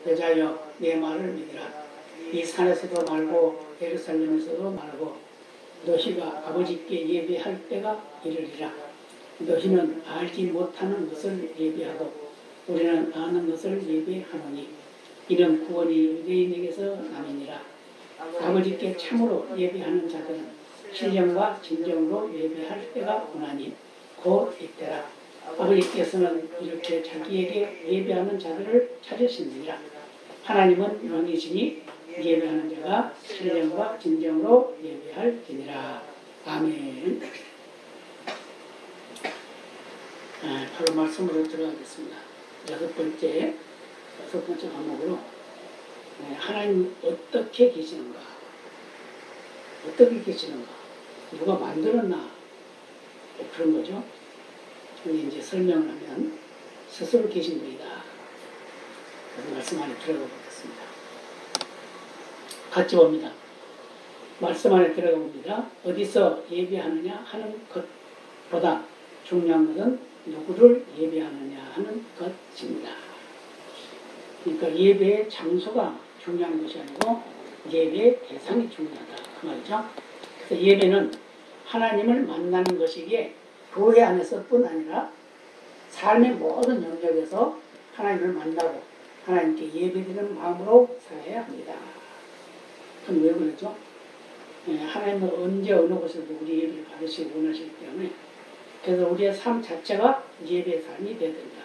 여자여 내 말을 믿으라. 이 산에서도 말고 예루살렘에서도 말고 너희가 아버지께 예배할 때가 이르리라. 너희는 알지 못하는 것을 예배하고 우리는 아는 것을 예배하노니 이는 구원이 유대인에게서 남이니라. 아버지께 참으로 예배하는 자들은 신령과 진정으로 예배할 때가 오나니 곧 이때라. 아버지께서는 이렇게 자기에게 예배하는 자들을 찾으시느니라. 하나님은 영이시니 예배하는 자가 신령과 진정으로 예배할지니라. 아멘. 바로 말씀으로 들어가겠습니다. 여섯 번째 과목으로 하나님 어떻게 계시는가? 어떻게 계시는가? 누가 만들었나? 그런 거죠. 이제 설명을 하면 스스로 계신 분이다. 그래서 말씀 안에 들어가 보겠습니다. 같이 봅니다. 말씀 안에 들어가 봅니다. 어디서 예배하느냐 하는 것보다 중요한 것은 누구를 예배하느냐 하는 것입니다. 그러니까 예배의 장소가 중요한 것이 아니고 예배의 대상이 중요하다. 그 말이죠. 그래서 예배는 하나님을 만나는 것이기에 교회 안에서뿐 아니라 삶의 모든 영역에서 하나님을 만나고 하나님께 예배드리는 마음으로 살아야 합니다. 그럼 왜 그러죠? 하나님은 언제 어느 곳에서도 우리 예배를 받으시고 원하시기 때문에 그래서 우리의 삶 자체가 예배의 삶이 되어야 된다.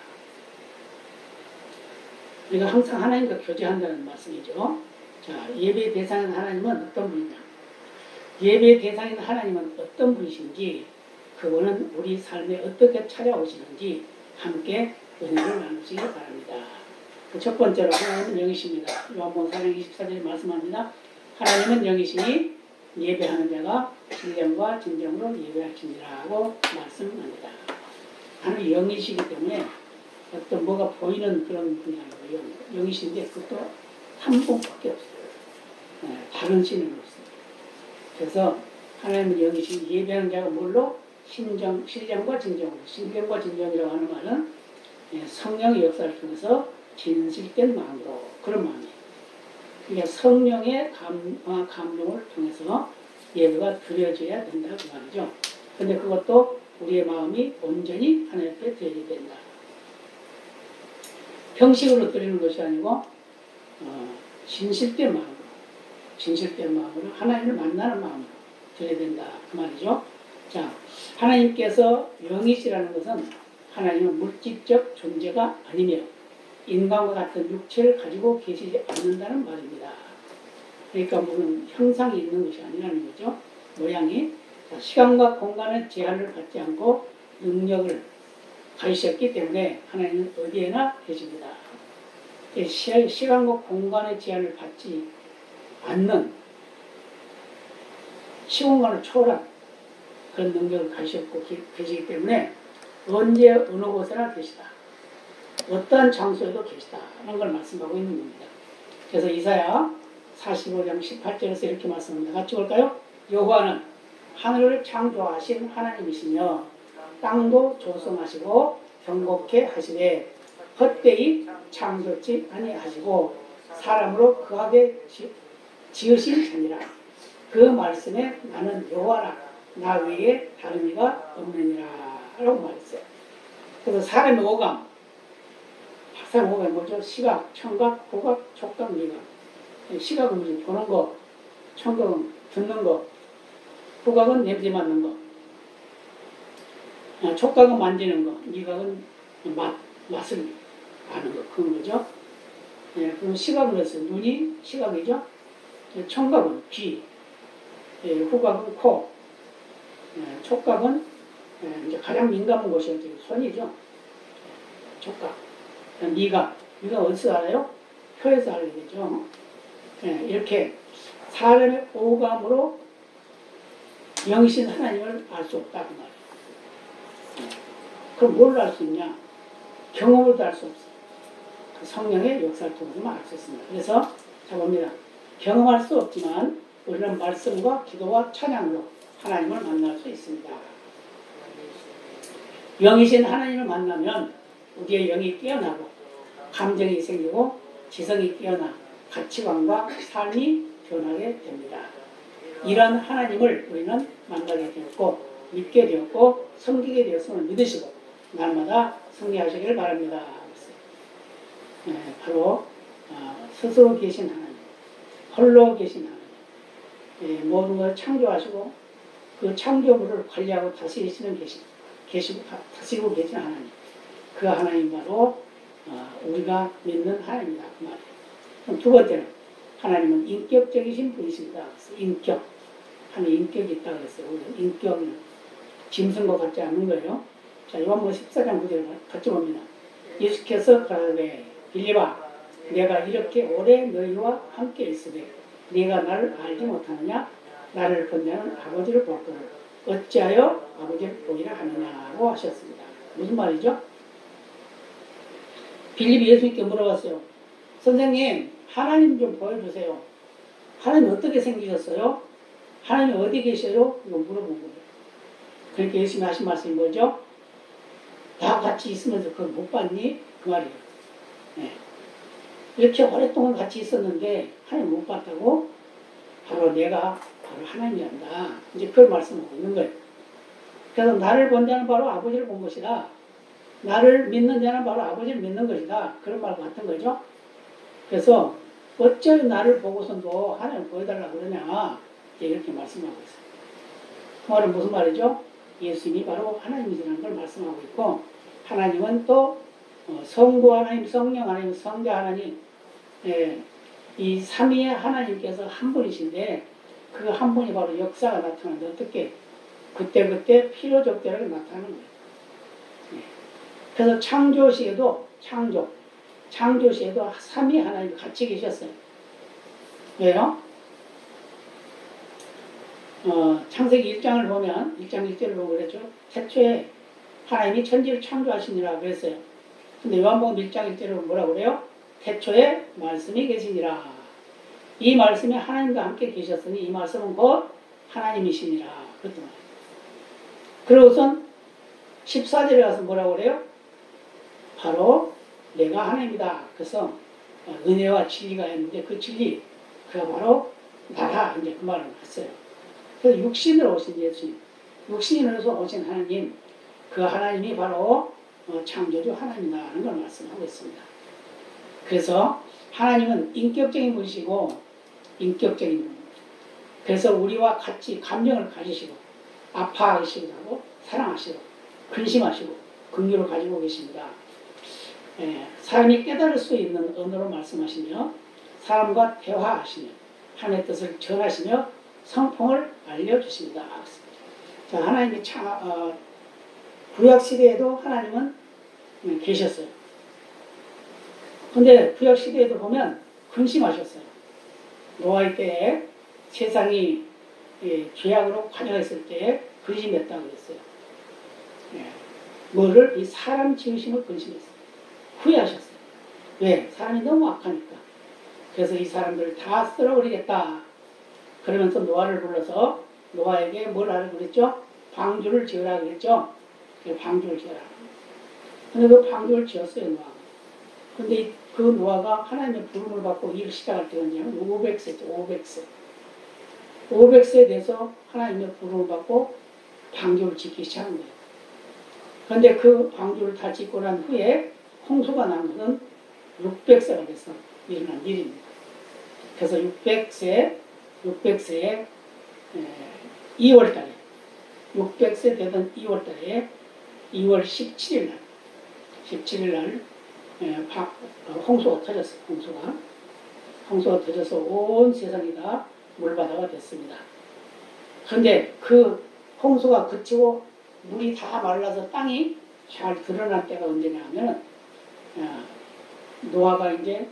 우리가 항상 하나님과 교제한다는 말씀이죠. 자, 예배의 대상인 하나님은 어떤 분이냐? 예배의 대상인 하나님은 어떤 분이신지 그분은 우리 삶에 어떻게 찾아오시는지 함께 은혜를 나누시기 바랍니다. 첫 번째로 하나님은 영이십니다. 요한복음 4장 24절에 말씀합니다. 하나님은 영이시니 예배하는 자가 신령과 진정으로 예배할지니라고 말씀합니다. 하나님은 영이시기 때문에 어떤 뭐가 보이는 그런 분이 아니고 영이신데 그것도 한 분밖에 없어요. 다른 신은 없습니다. 그래서 하나님은 영이신 예배하는 자가 뭘로? 신령과 진정으로. 신령과 진정이라고 하는 말은 성령의 역사를 통해서 진실된 마음으로 그런 마음이에요. 그러니까 성령의 감동을 통해서 예배가 드려져야 된다 그 말이죠. 그런데 그것도 우리의 마음이 온전히 하나님 앞에 드려야 된다. 형식으로 드리는 것이 아니고 진실된 마음으로 하나님을 만나는 마음으로 드려야 된다 그 말이죠. 자, 하나님께서 영이시라는 것은 하나님은 물질적 존재가 아니며 인간과 같은 육체를 가지고 계시지 않는다는 말입니다. 그러니까 무슨 형상이 있는 것이 아니라는 거죠. 모양이. 시간과 공간의 제한을 받지 않고 능력을 가지셨기 때문에 하나님은 어디에나 계십니다. 시간과 공간의 제한을 받지 않는 시공간을 초월한 그런 능력을 가지셨고 계시기 때문에 언제 어느 곳에나 계시다. 어떠한 장소에도 계시다. 하는 걸 말씀하고 있는 겁니다. 그래서 이사야 45장 18절에서 이렇게 말씀합니다. 같이 볼까요? 여호와는 하늘을 창조하신 하나님이시며 땅도 조성하시고 경곡케 하시되 헛되이 창조치 아니하시고 사람으로 거하게 지으신 자니라. 그 말씀에 나는 여호와라 나 외에 다른 이가 없느니라 라고 말했어요. 그래서 사람의 오감 뭐죠? 시각, 청각, 보각, 촉각, 미각. 시각은 보는 거, 청각은 듣는 거, 후각은 냄새 맡는 거, 촉각은 만지는 거, 미각은 맛을 아는 거, 그런 거죠. 그럼 시각은 뭐였어요? 눈이 시각이죠. 청각은 귀, 후각은 코, 촉각은 이제 가장 민감한 곳이 손이죠. 촉각. 미각 어디서 알아요? 혀에서 알게 되죠. 이렇게 사람의 오감으로 영이신 하나님을 알 수 없다 그 말이에요. 그럼 뭘 알 수 있냐? 경험으로도 알 수 없어요. 그 성령의 역사를 통해서만 알 수 있습니다. 그래서 자 봅니다. 경험할 수 없지만 우리는 말씀과 기도와 찬양으로 하나님을 만날 수 있습니다. 영이신 하나님을 만나면 우리의 영이 깨어나고 감정이 생기고 지성이 깨어나 가치관과 삶이 변하게 됩니다. 이런 하나님을 우리는 만나게 되었고 믿게 되었고 섬기게 되었음을 믿으시고 날마다 승리하시길 바랍니다. 바로 스스로 계신 하나님, 홀로 계신 하나님, 모든 걸 창조하시고 그 창조물을 관리하고 다스리시고 다스리고 계신 하나님, 그 하나님 바로 우리가 믿는 하나님이다 그 말이에요. 그럼 두 번째는 하나님은 인격적이신 분이십니다. 인격, 하나님 인격이 있다고 했어요. 우리는 인격은 짐승과 같지 않는 거예요. 자, 요한복음 14장 9절을 같이 봅니다. 예수께서 가라사대 빌립아, 내가 이렇게 오래 너희와 함께 있으되 네가 나를 알지 못하느냐? 나를 본 자는 아버지를 보았거든 어찌하여 아버지를 보이라 하느냐고 하셨습니다. 무슨 말이죠? 빌립이 예수님께 물어봤어요. 선생님, 하나님 좀 보여주세요. 하나님 어떻게 생기셨어요? 하나님 어디 계셔요? 이거 물어본 거예요. 그러니까 예수님이 하신 말씀이 뭐죠? 다 같이 있으면서 그걸 못 봤니? 그 말이에요. 네. 이렇게 오랫동안 같이 있었는데 하나님 못 봤다고? 바로 내가 바로 하나님이란다. 이제 그걸 말씀하고 있는 거예요. 그래서 나를 본 자는 바로 아버지를 본 것이다. 나를 믿는 자는 바로 아버지를 믿는 것이다. 그런 말과 같은 거죠. 그래서 어쩌면 나를 보고서도 하나님을 보여달라고 그러냐. 이렇게 말씀하고 있어요. 그 말은 무슨 말이죠? 예수님이 바로 하나님이라는 걸 말씀하고 있고 하나님은 또 성부 하나님, 성령 하나님, 성자 하나님 이 삼위의 하나님께서 한 분이신데 그 한 분이 바로 역사가 나타나는데 어떻게 그때그때 필요적대로 나타나는 거예요. 그래서 창조시에도 창조시에도 삼위 하나님이 같이 계셨어요. 왜요? 창세기 1장을 보면 1장 1절을 보고 그랬죠. 태초에 하나님이 천지를 창조하시니라 그랬어요. 근데 요한복음 1장 1절을 뭐라고 그래요? 태초에 말씀이 계시니라. 이 말씀이 하나님과 함께 계셨으니 이 말씀은 곧 하나님이시니라. 그랬단 말이에요. 그러고선 14절에 가서 뭐라고 그래요? 바로 내가 하나님이다. 그래서 은혜와 진리가 있는데 그 진리, 그가 바로 나라. 이제 그 말을 했어요. 그래서 육신으로 오신 예수님, 육신으로서 오신 하나님, 그 하나님이 바로 창조주 하나님이라는 걸 말씀하고 있습니다. 그래서 하나님은 인격적인 분이시고 인격적인 분입니다. 그래서 우리와 같이 감정을 가지시고 아파하시기도 하고 사랑하시고 근심하시고 긍휼을 가지고 계십니다. 사람이 깨달을 수 있는 언어로 말씀하시며 사람과 대화하시며 하나님의 뜻을 전하시며 성품을 알려주십니다. 자, 하나님이 구약시대에도 하나님은 계셨어요. 근데 구약시대에도 보면 근심하셨어요. 노아의 때에 세상이 죄악으로 관여했을 때에 근심했다고 그랬어요. 뭐를? 이 사람 지으심을 근심했어요. 후회하셨어요. 왜? 사람이 너무 악하니까. 그래서 이 사람들을 다 쓸어버리겠다. 그러면서 노아를 불러서 노아에게 뭘 하라고 그랬죠? 방주를 지으라 그랬죠? 방주를 지어라. 근데 그 방주를 지었어요, 노아가. 근데 그 노아가 하나님의 부름을 받고 일을 시작할 때 언제냐면 500세죠, 500세. 500세에 대해서 하나님의 부름을 받고 방주를 짓기 시작한 거예요. 그런데 그 방주를 다 짓고 난 후에 홍수가 난 것은 600세가 돼서 일어난 일입니다. 그래서 600세에 2월달에 600세 되던 2월달에 2월 17일 날 홍수가 터졌어요. 홍수가 터져서 온 세상이 다 물바다가 됐습니다. 그런데 그 홍수가 그치고 물이 다 말라서 땅이 잘 드러날 때가 언제냐 하면 노아가 이제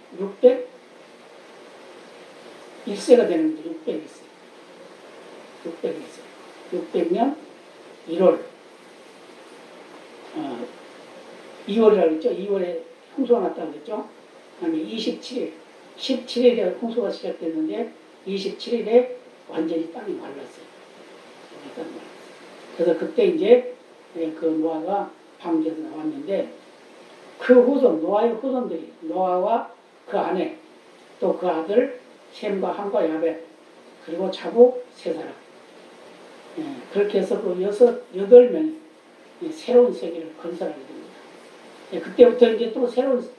601세가 되는데 601세. 600년 1월 2월이라고 했죠. 2월에 홍수가 났다고 했죠. 그다음에 17일에 홍수가 시작됐는데 27일에 완전히 땅이 말랐어요. 그래서 그때 이제 그 노아가 방주에서 나왔는데 그 후손, 노아의 후손들이 노아와 그 아내, 또 그 아들 셈과 함과 야벳, 그리고 자복 세 사람. 그렇게 해서 그 여덟 명이 새로운 세계를 건설하게 됩니다. 그때부터 이제 또 새로운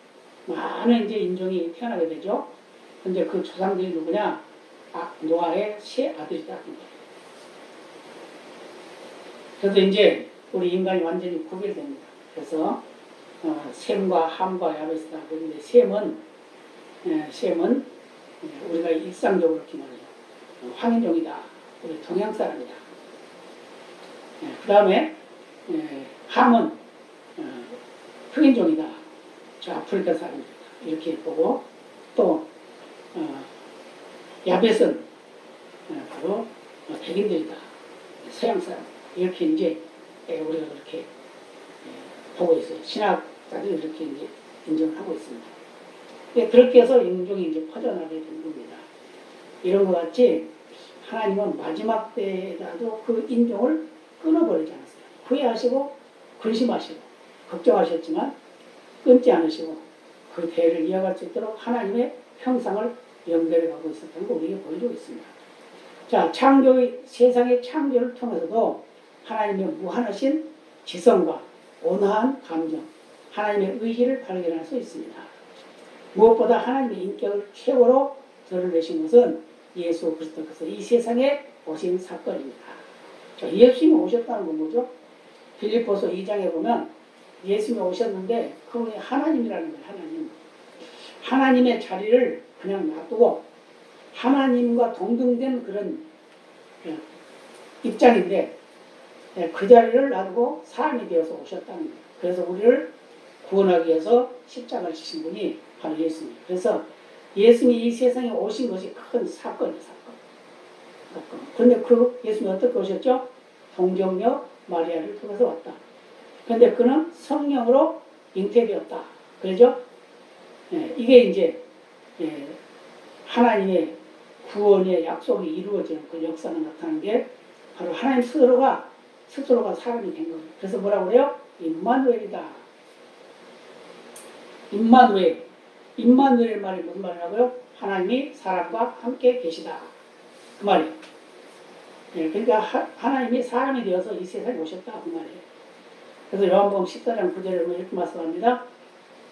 많은 이제 인종이 태어나게 되죠. 근데 그 조상들이 누구냐? 노아의 세 아들이다. 그래서 이제 우리 인간이 완전히 구별됩니다. 그래서 셈과 함과 야벳이다. 그런데 셈은 우리가 일상적으로 이렇게 말해요. 황인종이다. 우리 동양 사람이다. 그 다음에 함은 흑인종이다. 저 아프리카 사람이다. 이렇게 보고 또 야벳은 바로 백인들이다. 서양 사람. 이렇게 이제 우리가 그렇게 보고 있어요. 신학자들이 이렇게 이제 인정을 하고 있습니다. 그렇게 해서 인종이 이제 퍼져나가게 되는 겁니다. 이런 것 같이 하나님은 마지막 때라도 그 인종을 끊어버리지 않았어요. 후회하시고 근심하시고 걱정하셨지만 끊지 않으시고 그 대를 이어갈 수 있도록 하나님의 형상을 연결해 가고 있었다는 걸 우리에게 보여주고 있습니다. 자, 세상의 창조를 통해서도 하나님의 무한하신 지성과 온화한 감정, 하나님의 의지를 발견할 수 있습니다. 무엇보다 하나님의 인격을 최고로 드러내신 것은 예수 그리스도께서 이 세상에 오신 사건입니다. 자, 예수님이 오셨다는 건 뭐죠? 빌립보서 2장에 보면 예수님이 오셨는데 그분이 하나님이라는 거예요. 하나님의 자리를 그냥 놔두고 하나님과 동등된 그런 입장인데 그 자리를 놔두고 사람이 되어서 오셨다는 거예요. 그래서 우리를 구원하기 위해서 십자가를 지신 분이 바로 예수님. 그래서 예수님이 이 세상에 오신 것이 큰 사건이에요. 사건. 그런데 그 예수님이 어떻게 오셨죠? 동정녀 마리아를 통해서 왔다. 그런데 그는 성령으로 잉태되었다. 그러죠? 이게 이제 하나님의 구원의 약속이 이루어지는 그 역사가 나타나는 게 바로 하나님 스스로가 사람이 된 거예요. 그래서 뭐라고 그래요? 임마누엘이다. 임마누엘 말이 무슨 말이라고요? 하나님이 사람과 함께 계시다. 그 말이에요. 그러니까 하나님이 사람이 되어서 이 세상에 오셨다. 그 말이에요. 그래서 요한복음 14장 9절에 이렇게 말씀합니다.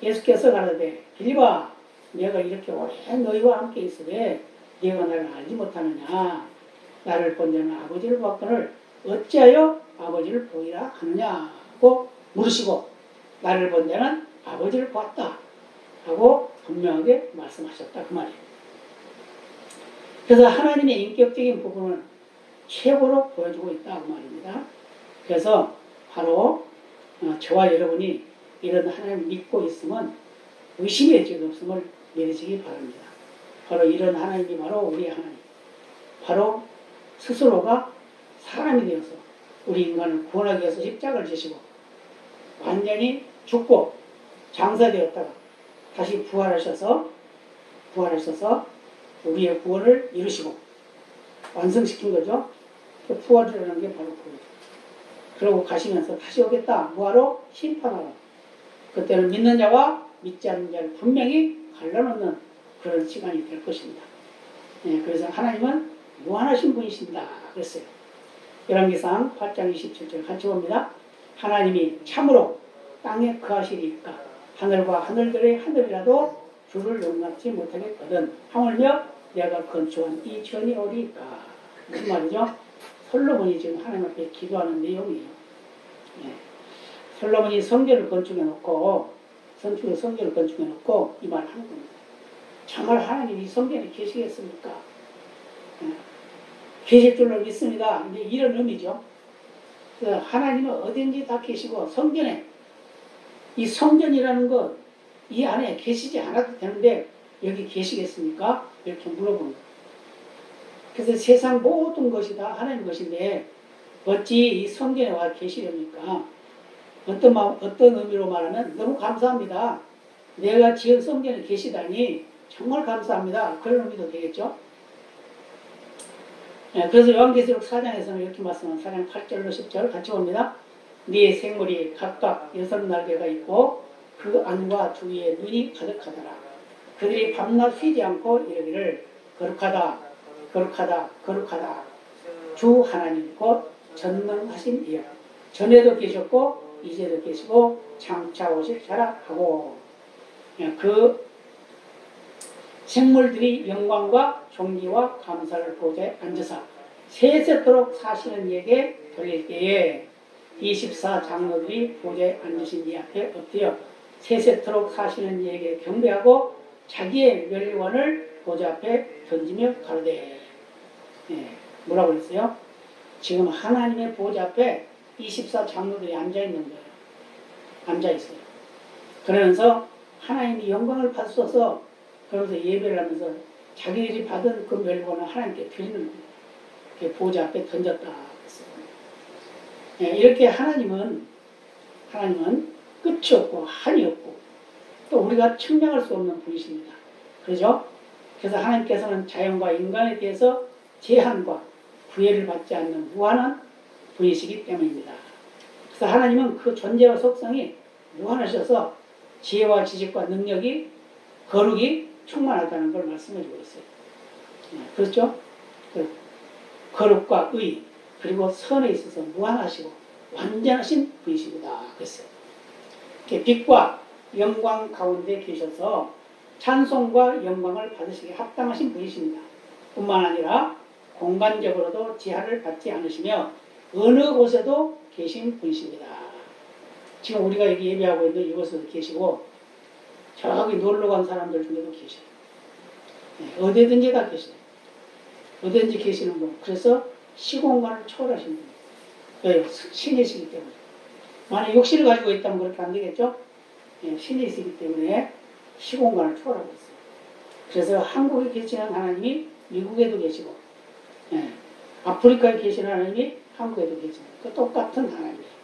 예수께서 가라사대 빌립아 내가 이렇게 오래 너희와 함께 있으되 네가 나를 알지 못하느냐. 나를 본 자는 아버지를 보았거늘 어찌하여 아버지를 보이라 하느냐고 물으시고 나를 본 자는 아버지를 보았다 하고 분명하게 말씀하셨다. 그 말이에요. 그래서 하나님의 인격적인 부분을 최고로 보여주고 있다. 그 말입니다. 그래서 바로 저와 여러분이 이런 하나님을 믿고 있으면 의심의 죄가 없음을 믿으시기 바랍니다. 바로 이런 하나님이 바로 우리의 하나님. 바로 스스로가 사람이 되어서 우리 인간을 구원하기 위해서 십자가를 지시고 완전히 죽고 장사되었다가 다시 부활하셔서 우리의 구원을 이루시고 완성시킨 거죠. 그 부활이라는 게 바로 그거죠. 그러고 가시면서 다시 오겠다. 뭐하러? 심판하러. 그때는 믿는 자와 믿지 않는 자를 분명히 갈라놓는 그런 시간이 될 것입니다. 그래서 하나님은 무한하신 분이신다 그랬어요. 열왕기상 8장 27절 같이 봅니다. 하나님이 참으로 땅에 거하시리까 하늘과 하늘들의 하늘이라도 주를 용납지 못하겠거든 하물며 내가 건축한 이 전이 오리까. 무슨 말이죠? 솔로몬이 지금 하나님 앞에 기도하는 내용이에요. 솔로몬이 성전을 건축해놓고 이 말을 하는 겁니다. 정말 하나님이 이 성전에 계시겠습니까? 계실 줄로 믿습니다. 이제 이런 의미죠. 하나님은 어딘지 다 계시고 이 성전이라는 것 이 안에 계시지 않아도 되는데 여기 계시겠습니까? 이렇게 물어보는 거예요. 그래서 세상 모든 것이 다 하나님 것인데 어찌 이 성전에 와 계시렵니까? 어떤 의미로 말하면 너무 감사합니다. 내가 지은 성전에 계시다니 정말 감사합니다. 그런 의미도 되겠죠. 그래서 요한계시록 4장에서는 이렇게 말씀합니다. 4장 8절로 10절 같이 봅니다. 네 생물이 각각 6 날개가 있고 그 안과 주위에 눈이 가득하더라. 그들이 밤낮 쉬지 않고 이르기를 거룩하다 거룩하다 거룩하다 주 하나님 곧 전능하신 이여 전에도 계셨고 이제도 계시고 장차 오실 자라 하고 그 생물들이 영광과 존귀와 감사를 보좌에 앉으사 세세토록 사시는 이에게 돌릴 때에 24 장로들이 보좌에 앉으신 이 앞에 엎드려 세세토록 사시는 이에게 경배하고 자기의 멸류관을 보좌 앞에 던지며 가로되 뭐라고 그랬어요? 지금 하나님의 보좌 앞에 24 장로들이 앉아있는 거예요. 앉아있어요. 그러면서 하나님이 영광을 받으셔서 그러면서 예배를 하면서 자기들이 받은 그 멸류관을 하나님께 드리는 거예요. 보좌 앞에 던졌다 그랬어요. 이렇게 하나님은 끝이 없고 한이 없고 또 우리가 측량할 수 없는 분이십니다. 그렇죠? 그래서 하나님께서는 자연과 인간에 대해서 제한과 구애를 받지 않는 무한한 분이시기 때문입니다. 그래서 하나님은 그 존재와 속성이 무한하셔서 지혜와 지식과 능력이 거룩이 충만하다는 걸 말씀해 주고 있어요. 그렇죠? 거룩과 의 그리고 선에 있어서 무한하시고 완전하신 분이십니다. 그랬어요. 빛과 영광 가운데 계셔서 찬송과 영광을 받으시기에 합당하신 분이십니다. 뿐만 아니라 공간적으로도 제한을 받지 않으시며 어느 곳에도 계신 분이십니다. 지금 우리가 여기 예배하고 있는 이곳에도 계시고 저기 놀러간 사람들 중에도 계셔요. 어디든지 다 계셔요. 어디든지 계시는 분. 그래서 시공간을 초월하신 분. 왜요? 신이시기 때문에. 만약 욕실을 가지고 있다면 그렇게 안 되겠죠? 신이시기 때문에 시공간을 초월하고 있어요. 그래서 한국에 계시는 하나님이 미국에도 계시고 아프리카에 계시는 하나님이 한국에도 계시고 그 똑같은 하나님이에요.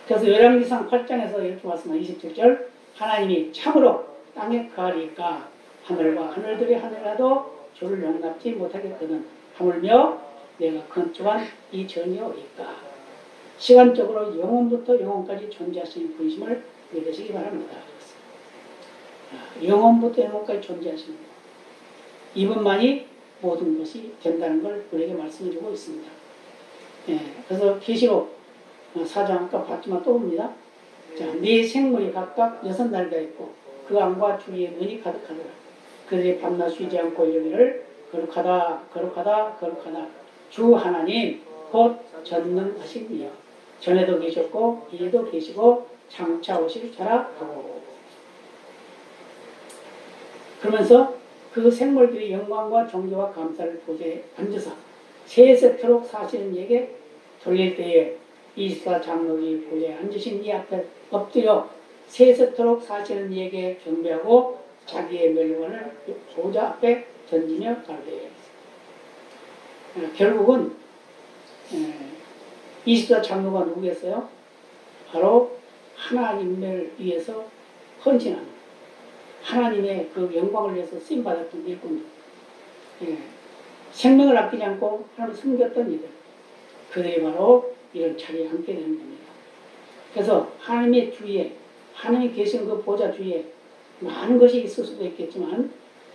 그래서 열왕기상 8장에서 이렇게 말씀한 27절 하나님이 참으로 땅에 거하리까 하늘과 하늘들이 하늘라도 주를 용납지 못하겠거든 하물며 내가 건축한 이 전이오리까 시간적으로 영원부터 영원까지 존재하시는 분이심을 믿으시기 바랍니다. 영원부터 영원까지 존재하시는 분 이분만이 모든 것이 된다는 걸 우리에게 말씀해 주고 있습니다. 그래서 계시록 4장 아까 봤지만 또 봅니다. 자, 네 생물이 각각 6날개가 있고 그 안과 주위에 눈이 가득하더라. 그들이 밤낮 쉬지 않고 이르기를 거룩하다 거룩하다 거룩하다 주 하나님 곧 전능하신 이여 전에도 계셨고 이에도 계시고 장차 오실 자라 하고 그러면서 그 생물들이 영광과 존귀와 감사를 보좌에 앉아서 세세토록 사시는 이에게 돌릴 때에 24 장로들이 보좌에 앉으신 이 앞에 엎드려 세세토록 사시는 이에게 경배하고 자기의 멸류관을 보좌 앞에 던지며 가르되 결국은 24 장로가 누구겠어요? 바로 하나님을 위해서 헌신하는 하나님의 그 영광을 위해서 쓰임받았던 일꾼들 생명을 아끼지 않고 하나님을 숨겼던 이들 그들이 바로 이런 자리에 앉게 되는 겁니다. 그래서 하나님의 주위에 하나님이 계신 그 보좌 주위에 많은 것이 있을 수도 있겠지만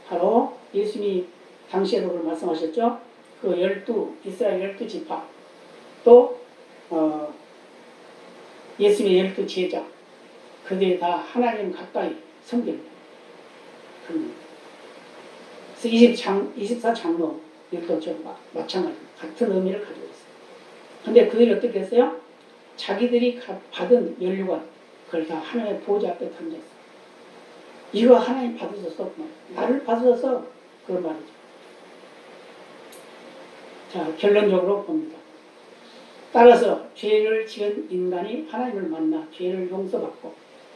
바로 예수님이 당시에도 그걸 말씀하셨죠. 그 이스라엘 12지파 또 예수님의 12제자 그들이 다 하나님 가까이 섬깁니다. 그래서 24 장로 이것도 마찬가지 같은 의미를 가지고 있어요. 근데 그들이 어떻게 했어요? 자기들이 받은 멸류관 그걸 다 하나님의 보좌 앞에 던졌어요. 이거 하나님 받으셔서 나를 받으셔서 그런 말이죠. 자 결론적으로 봅니다. 따라서 죄를 지은 인간이 하나님을 만나 죄를 용서받고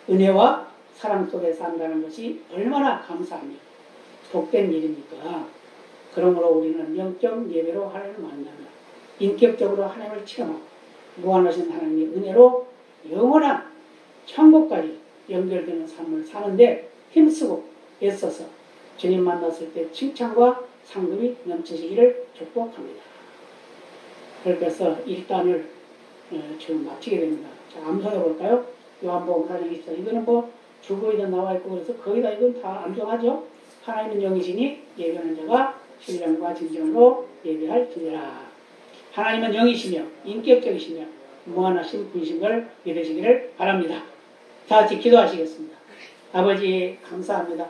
은혜와 사랑 속에 산다는 것이 얼마나 감사하며 복된 일입니까? 그러므로 우리는 영적 예배로 하나님을 만나며 인격적으로 하나님을 체험하고 무한하신 하나님의 은혜로 영원한 천국까지 연결되는 삶을 사는데 힘쓰고 애써서 주님 만났을 때 칭찬과 상급이 넘치시기를 축복합니다. 그렇게 해서 1단을 지금 마치게 됩니다. 자, 암송해 볼까요? 요한복음 4장 24. 이거는 주거에도 나와 있고 그래서 거기다 이건 다 암송하죠. 하나님은 영이시니 예배하는 자가 신령과 진정으로 예배할지니라. 하나님은 영이시며 인격적이시며 무한하신 분이신 걸 믿으시기를 바랍니다. 다 같이 기도하시겠습니다. 아버지 감사합니다.